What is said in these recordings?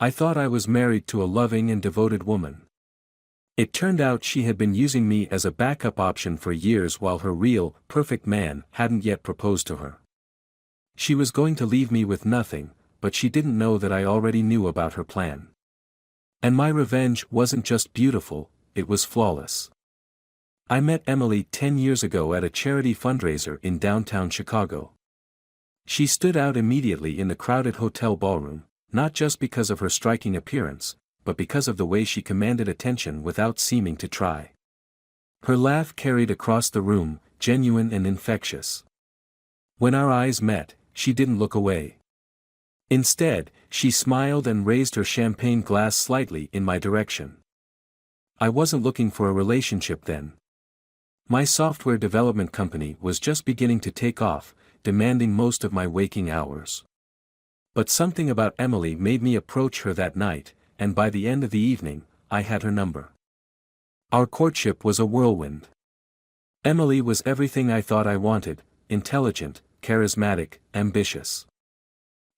I thought I was married to a loving and devoted woman. It turned out she had been using me as a backup option for years while her real, perfect man hadn't yet proposed to her. She was going to leave me with nothing, but she didn't know that I already knew about her plan. And my revenge wasn't just beautiful, it was flawless. I met Emily 10 years ago at a charity fundraiser in downtown Chicago. She stood out immediately in the crowded hotel ballroom, not just because of her striking appearance, but because of the way she commanded attention without seeming to try. Her laugh carried across the room, genuine and infectious. When our eyes met, she didn't look away. Instead, she smiled and raised her champagne glass slightly in my direction. I wasn't looking for a relationship then. My software development company was just beginning to take off, demanding most of my waking hours. But something about Emily made me approach her that night, and by the end of the evening, I had her number. Our courtship was a whirlwind. Emily was everything I thought I wanted: intelligent, charismatic, ambitious.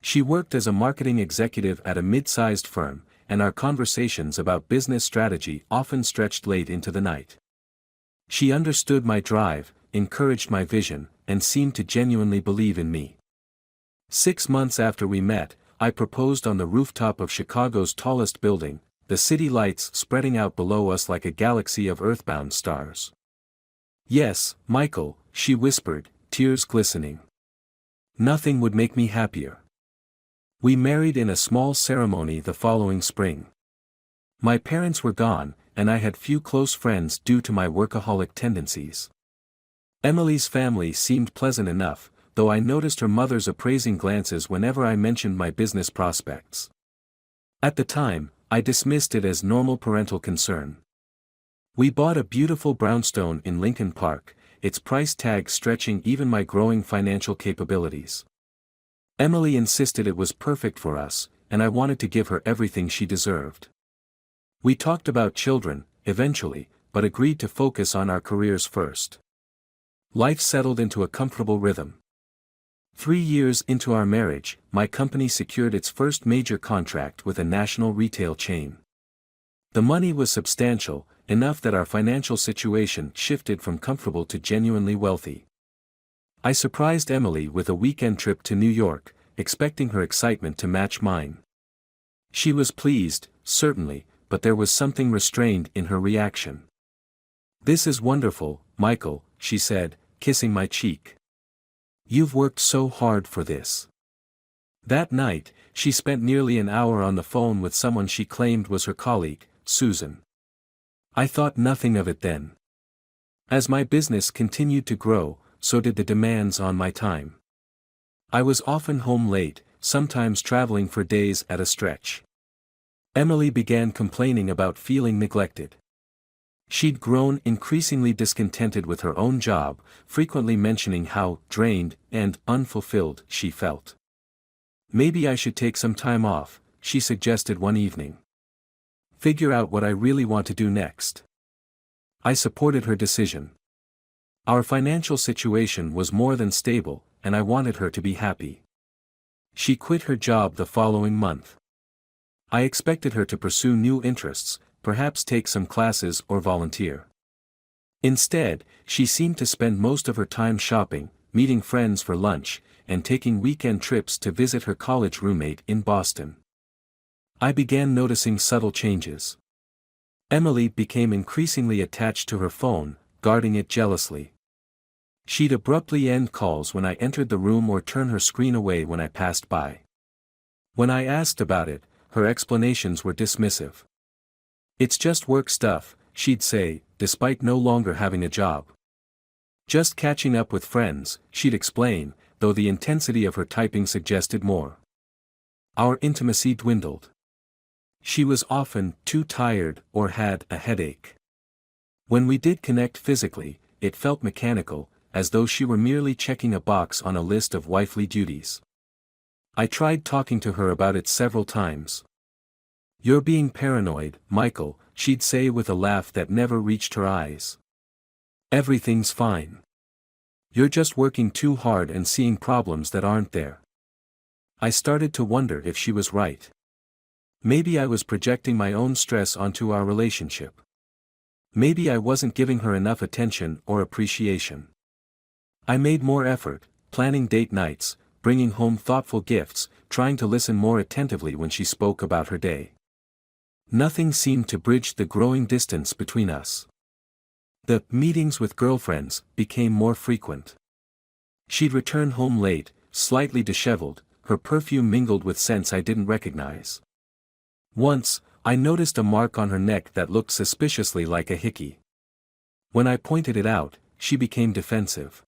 She worked as a marketing executive at a mid-sized firm, and our conversations about business strategy often stretched late into the night. She understood my drive, encouraged my vision, and seemed to genuinely believe in me. 6 months after we met, I proposed on the rooftop of Chicago's tallest building, the city lights spreading out below us like a galaxy of earthbound stars. "Yes, Michael," she whispered, tears glistening. "Nothing would make me happier." We married in a small ceremony the following spring. My parents were gone, and I had few close friends due to my workaholic tendencies. Emily's family seemed pleasant enough, though I noticed her mother's appraising glances whenever I mentioned my business prospects. At the time, I dismissed it as normal parental concern. We bought a beautiful brownstone in Lincoln Park, its price tag stretching even my growing financial capabilities. Emily insisted it was perfect for us, and I wanted to give her everything she deserved. We talked about children, eventually, but agreed to focus on our careers first. Life settled into a comfortable rhythm. 3 years into our marriage, my company secured its first major contract with a national retail chain. The money was substantial, enough that our financial situation shifted from comfortable to genuinely wealthy. I surprised Emily with a weekend trip to New York, expecting her excitement to match mine. She was pleased, certainly, but there was something restrained in her reaction. "This is wonderful, Michael," she said, kissing my cheek. "You've worked so hard for this." That night, she spent nearly an hour on the phone with someone she claimed was her colleague, Susan. I thought nothing of it then. As my business continued to grow, so did the demands on my time. I was often home late, sometimes traveling for days at a stretch. Emily began complaining about feeling neglected. She'd grown increasingly discontented with her own job, frequently mentioning how drained and unfulfilled she felt. "Maybe I should take some time off," she suggested one evening. "Figure out what I really want to do next." I supported her decision. Our financial situation was more than stable, and I wanted her to be happy. She quit her job the following month. I expected her to pursue new interests, perhaps take some classes or volunteer. Instead, she seemed to spend most of her time shopping, meeting friends for lunch, and taking weekend trips to visit her college roommate in Boston. I began noticing subtle changes. Emily became increasingly attached to her phone, guarding it jealously. She'd abruptly end calls when I entered the room or turn her screen away when I passed by. When I asked about it, her explanations were dismissive. "It's just work stuff," she'd say, despite no longer having a job. "Just catching up with friends," she'd explain, though the intensity of her typing suggested more. Our intimacy dwindled. She was often too tired or had a headache. When we did connect physically, it felt mechanical, as though she were merely checking a box on a list of wifely duties. I tried talking to her about it several times. "You're being paranoid, Michael," she'd say with a laugh that never reached her eyes. "Everything's fine. You're just working too hard and seeing problems that aren't there." I started to wonder if she was right. Maybe I was projecting my own stress onto our relationship. Maybe I wasn't giving her enough attention or appreciation. I made more effort, planning date nights, bringing home thoughtful gifts, trying to listen more attentively when she spoke about her day. Nothing seemed to bridge the growing distance between us. The meetings with girlfriends became more frequent. She'd return home late, slightly disheveled, her perfume mingled with scents I didn't recognize. Once, I noticed a mark on her neck that looked suspiciously like a hickey. When I pointed it out, she became defensive.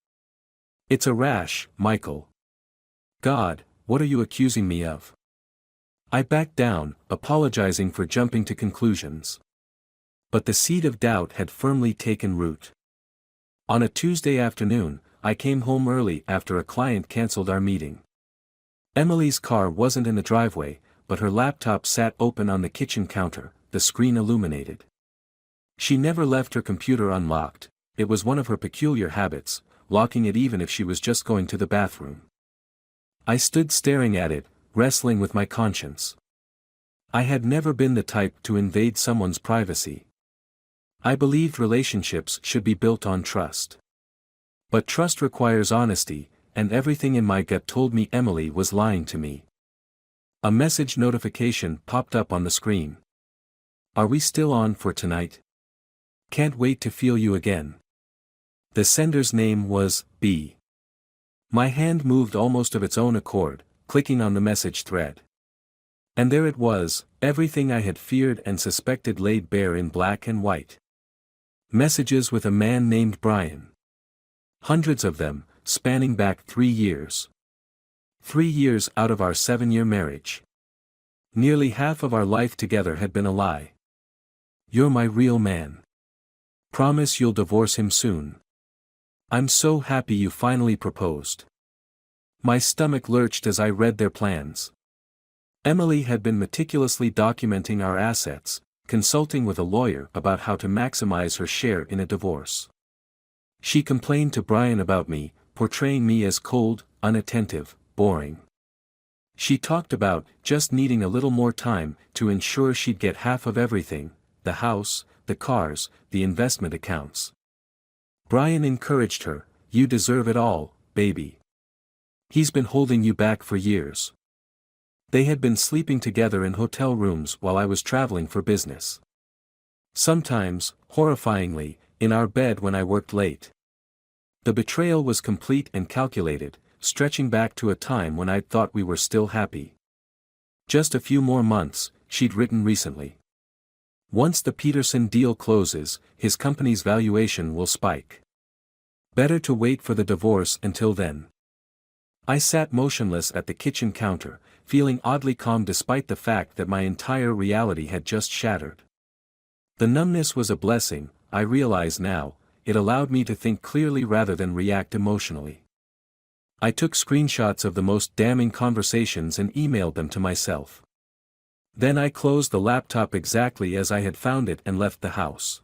"It's a rash, Michael." "God, what are you accusing me of?" I backed down, apologizing for jumping to conclusions. But the seed of doubt had firmly taken root. On a Tuesday afternoon, I came home early after a client canceled our meeting. Emily's car wasn't in the driveway, but her laptop sat open on the kitchen counter, the screen illuminated. She never left her computer unlocked. It was one of her peculiar habits, locking it even if she was just going to the bathroom. I stood staring at it, wrestling with my conscience. I had never been the type to invade someone's privacy. I believed relationships should be built on trust. But trust requires honesty, and everything in my gut told me Emily was lying to me. A message notification popped up on the screen. "Are we still on for tonight? Can't wait to feel you again." The sender's name was B. My hand moved almost of its own accord, clicking on the message thread. And there it was, everything I had feared and suspected laid bare in black and white. Messages with a man named Brian. Hundreds of them, spanning back 3 years. 3 years out of our 7-year marriage. Nearly half of our life together had been a lie. "You're my real man. Promise you'll divorce him soon. I'm so happy you finally proposed." My stomach lurched as I read their plans. Emily had been meticulously documenting our assets, consulting with a lawyer about how to maximize her share in a divorce. She complained to Brian about me, portraying me as cold, unattentive, boring. She talked about just needing a little more time to ensure she'd get half of everything: the house, the cars, the investment accounts. Brian encouraged her, "You deserve it all, baby. He's been holding you back for years." They had been sleeping together in hotel rooms while I was traveling for business. Sometimes, horrifyingly, in our bed when I worked late. The betrayal was complete and calculated, stretching back to a time when I'd thought we were still happy. "Just a few more months," she'd written recently. "Once the Peterson deal closes, his company's valuation will spike. Better to wait for the divorce until then." I sat motionless at the kitchen counter, feeling oddly calm despite the fact that my entire reality had just shattered. The numbness was a blessing, I realize now. It allowed me to think clearly rather than react emotionally. I took screenshots of the most damning conversations and emailed them to myself. Then I closed the laptop exactly as I had found it and left the house.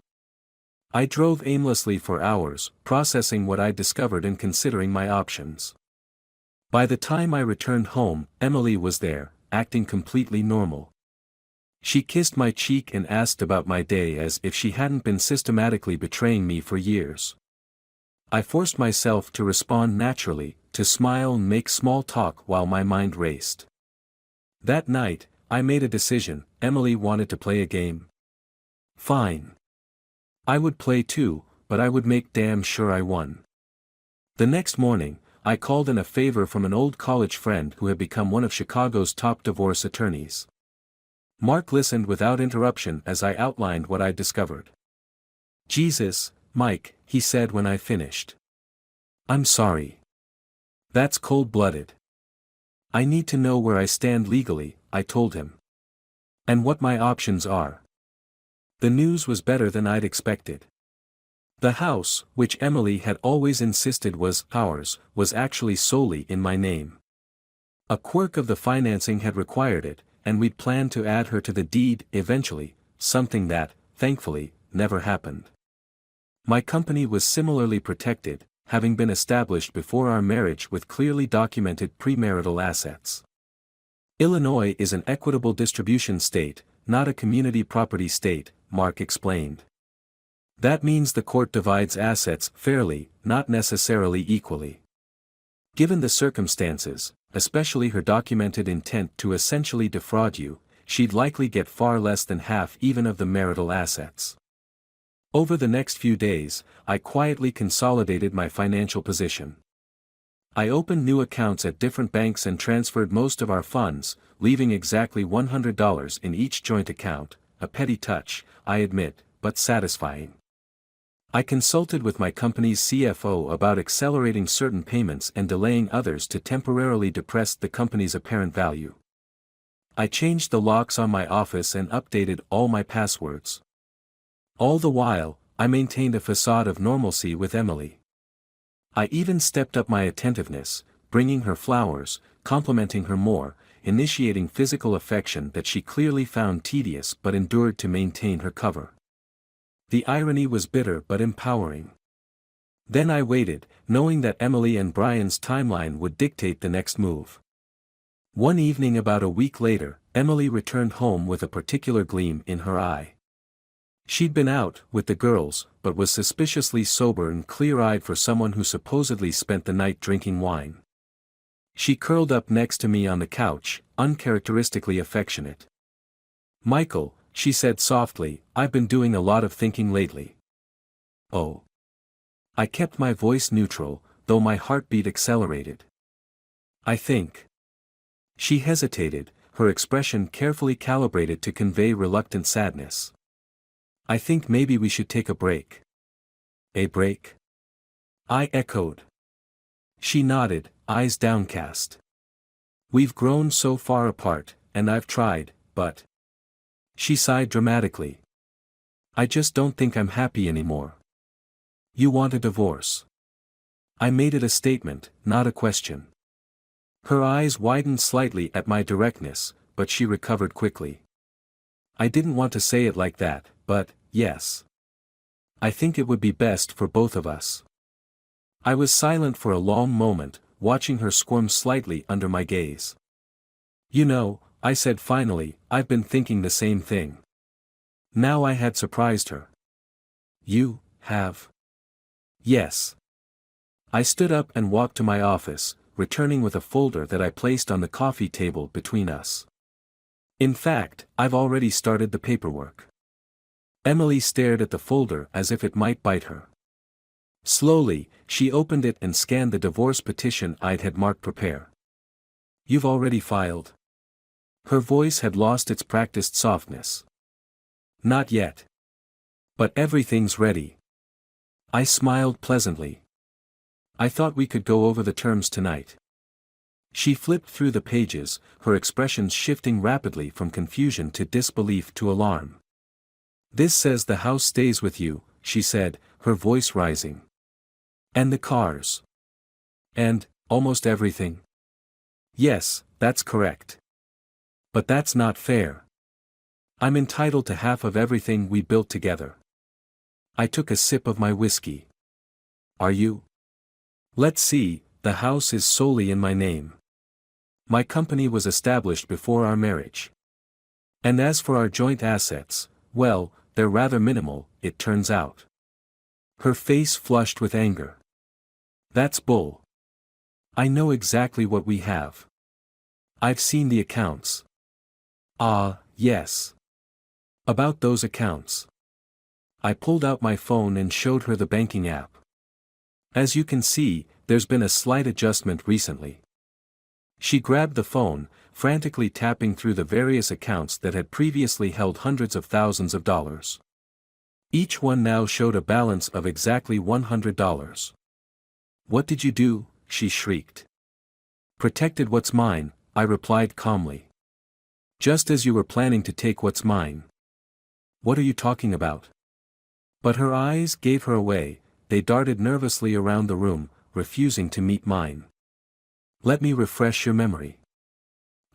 I drove aimlessly for hours, processing what I'd discovered and considering my options. By the time I returned home, Emily was there, acting completely normal. She kissed my cheek and asked about my day as if she hadn't been systematically betraying me for years. I forced myself to respond naturally, to smile and make small talk while my mind raced. That night, I made a decision. Emily wanted to play a game. Fine. I would play too, but I would make damn sure I won. The next morning, I called in a favor from an old college friend who had become one of Chicago's top divorce attorneys. Mark listened without interruption as I outlined what I'd discovered. "Jesus, Mike," he said when I finished. "I'm sorry. That's cold-blooded. I need to know where I stand legally," I told him. "And what my options are." The news was better than I'd expected. The house, which Emily had always insisted was ours, was actually solely in my name. A quirk of the financing had required it, and we'd planned to add her to the deed eventually, something that, thankfully, never happened. My company was similarly protected, having been established before our marriage with clearly documented premarital assets. Illinois is an equitable distribution state, not a community property state, Mark explained. That means the court divides assets fairly, not necessarily equally. Given the circumstances, especially her documented intent to essentially defraud you, she'd likely get far less than half even of the marital assets. Over the next few days, I quietly consolidated my financial position. I opened new accounts at different banks and transferred most of our funds, leaving exactly $100 in each joint account, a petty touch, I admit, but satisfying. I consulted with my company's CFO about accelerating certain payments and delaying others to temporarily depress the company's apparent value. I changed the locks on my office and updated all my passwords. All the while, I maintained a facade of normalcy with Emily. I even stepped up my attentiveness, bringing her flowers, complimenting her more, initiating physical affection that she clearly found tedious but endured to maintain her cover. The irony was bitter but empowering. Then I waited, knowing that Emily and Brian's timeline would dictate the next move. One evening about a week later, Emily returned home with a particular gleam in her eye. She'd been out with the girls, but was suspiciously sober and clear-eyed for someone who supposedly spent the night drinking wine. She curled up next to me on the couch, uncharacteristically affectionate. "Michael," she said softly, "I've been doing a lot of thinking lately." "Oh." I kept my voice neutral, though my heartbeat accelerated. "I think." She hesitated, her expression carefully calibrated to convey reluctant sadness. "I think maybe we should take a break." "A break?" I echoed. She nodded, eyes downcast. "We've grown so far apart, and I've tried, but..." She sighed dramatically. "I just don't think I'm happy anymore." "You want a divorce?" I made it a statement, not a question. Her eyes widened slightly at my directness, but she recovered quickly. "I didn't want to say it like that, but, yes. I think it would be best for both of us." I was silent for a long moment, watching her squirm slightly under my gaze. "You know," I said finally, "I've been thinking the same thing." Now I had surprised her. "You have?" "Yes." I stood up and walked to my office, returning with a folder that I placed on the coffee table between us. "In fact, I've already started the paperwork." Emily stared at the folder as if it might bite her. Slowly, she opened it and scanned the divorce petition I'd had marked prepare. "You've already filed?" Her voice had lost its practiced softness. "Not yet. But everything's ready." I smiled pleasantly. "I thought we could go over the terms tonight." She flipped through the pages, her expressions shifting rapidly from confusion to disbelief to alarm. "This says the house stays with you," she said, her voice rising. "And the cars. And, almost everything." "Yes, that's correct. But that's not fair. I'm entitled to half of everything we built together." I took a sip of my whiskey. "Are you?" "Let's see, the house is solely in my name. My company was established before our marriage. And as for our joint assets, well, they're rather minimal, it turns out." Her face flushed with anger. "That's bull. I know exactly what we have. I've seen the accounts." "Ah, yes. About those accounts." I pulled out my phone and showed her the banking app. "As you can see, there's been a slight adjustment recently." She grabbed the phone, frantically tapping through the various accounts that had previously held hundreds of thousands of dollars. Each one now showed a balance of exactly $100. "What did you do?" she shrieked. "Protected what's mine," I replied calmly. "Just as you were planning to take what's mine." "What are you talking about?" But her eyes gave her away, they darted nervously around the room, refusing to meet mine. "Let me refresh your memory."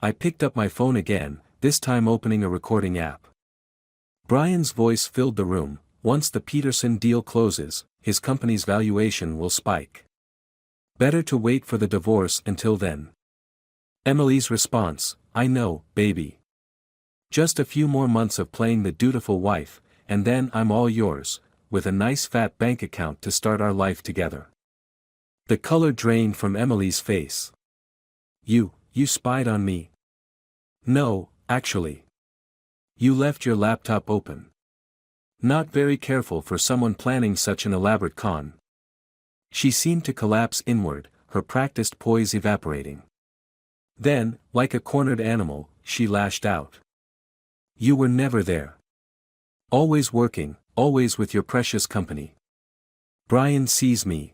I picked up my phone again, this time opening a recording app. Brian's voice filled the room. "Once the Peterson deal closes, his company's valuation will spike. Better to wait for the divorce until then." Emily's response, I know, baby. Just a few more months of playing the dutiful wife, and then I'm all yours, with a nice fat bank account to start our life together." The color drained from Emily's face. You spied on me?" "No, actually. You left your laptop open. Not very careful for someone planning such an elaborate con." She seemed to collapse inward, her practiced poise evaporating. Then, like a cornered animal, she lashed out. "You were never there. Always working, always with your precious company. Brian sees me.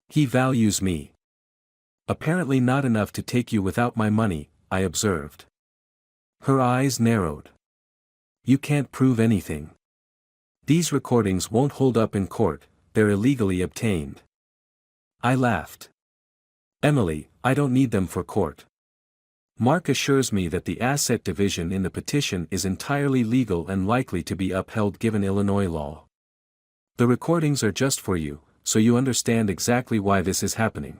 He values me. Apparently not enough to take you without my money," I observed. Her eyes narrowed. "You can't prove anything. These recordings won't hold up in court, they're illegally obtained." I laughed. "Emily, I don't need them for court. Mark assures me that the asset division in the petition is entirely legal and likely to be upheld given Illinois law. The recordings are just for you, so you understand exactly why this is happening."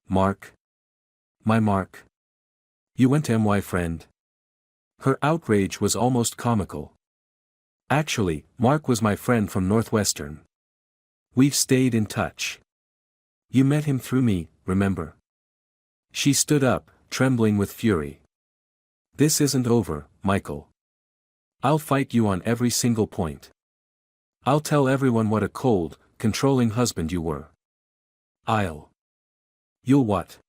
"Mark? My Mark? You went to my friend?" Her outrage was almost comical. "Actually, Mark was my friend from Northwestern. We've stayed in touch. You met him through me, remember?" She stood up, trembling with fury. "This isn't over, Michael. I'll fight you on every single point. I'll tell everyone what a cold, controlling husband you were. You'll what?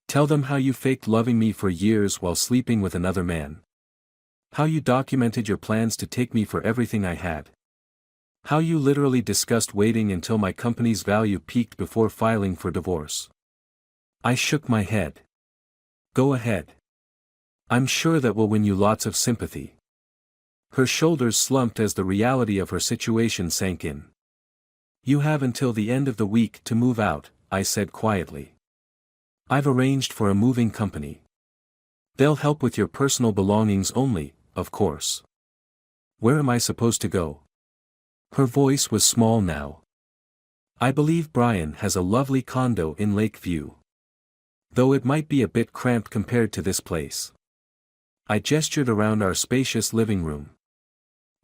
Tell them how you faked loving me for years while sleeping with another man. How you documented your plans to take me for everything I had. How you literally discussed waiting until my company's value peaked before filing for divorce." I shook my head. "Go ahead. I'm sure that will win you lots of sympathy." Her shoulders slumped as the reality of her situation sank in. "You have until the end of the week to move out," I said quietly. "I've arranged for a moving company. They'll help with your personal belongings only, of course." "Where am I supposed to go?" Her voice was small now. "I believe Brian has a lovely condo in Lakeview. Though it might be a bit cramped compared to this place." I gestured around our spacious living room.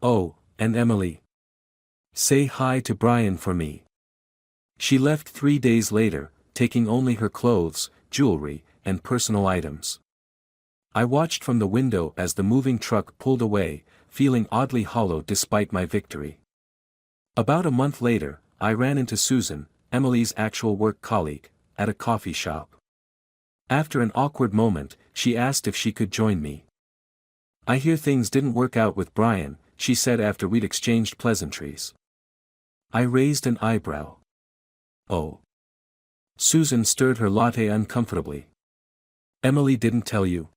"Oh, and Emily. Say hi to Brian for me." She left 3 days later, taking only her clothes, jewelry, and personal items. I watched from the window as the moving truck pulled away, feeling oddly hollow despite my victory. About a month later, I ran into Susan, Emily's actual work colleague, at a coffee shop. After an awkward moment, she asked if she could join me. "I hear things didn't work out with Brian," she said after we'd exchanged pleasantries. I raised an eyebrow. "Oh." Susan stirred her latte uncomfortably. "Emily didn't tell you?"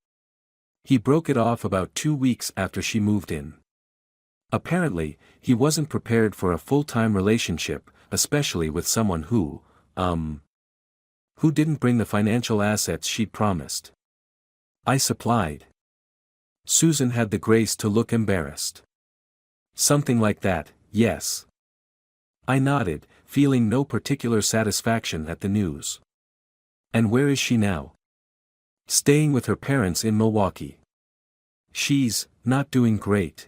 "He broke it off about 2 weeks after she moved in. Apparently, he wasn't prepared for a full-time relationship, especially with someone who didn't bring the financial assets she'd promised." I supplied. Susan had the grace to look embarrassed. "Something like that, yes." I nodded, feeling no particular satisfaction at the news. "And where is she now?" "Staying with her parents in Milwaukee." "She's not doing great."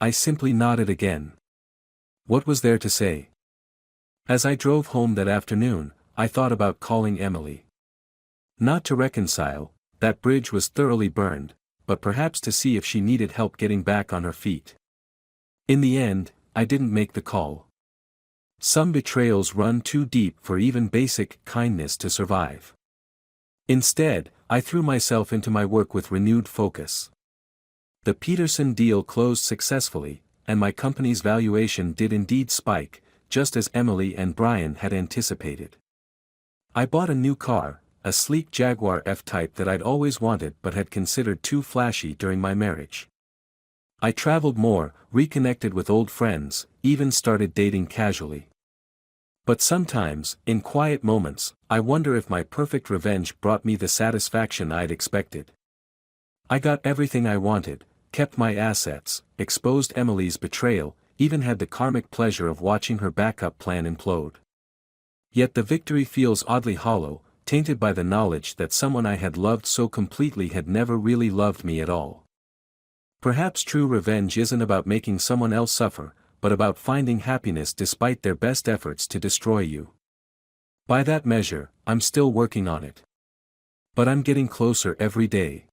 I simply nodded again. What was there to say? As I drove home that afternoon, I thought about calling Emily. Not to reconcile, that bridge was thoroughly burned, but perhaps to see if she needed help getting back on her feet. In the end, I didn't make the call. Some betrayals run too deep for even basic kindness to survive. Instead, I threw myself into my work with renewed focus. The Peterson deal closed successfully, and my company's valuation did indeed spike, just as Emily and Brian had anticipated. I bought a new car, a sleek Jaguar F-Type that I'd always wanted but had considered too flashy during my marriage. I traveled more, reconnected with old friends, even started dating casually. But sometimes, in quiet moments, I wonder if my perfect revenge brought me the satisfaction I'd expected. I got everything I wanted, kept my assets, exposed Emily's betrayal, even had the karmic pleasure of watching her backup plan implode. Yet the victory feels oddly hollow, tainted by the knowledge that someone I had loved so completely had never really loved me at all. Perhaps true revenge isn't about making someone else suffer, but about finding happiness despite their best efforts to destroy you. By that measure, I'm still working on it. But I'm getting closer every day.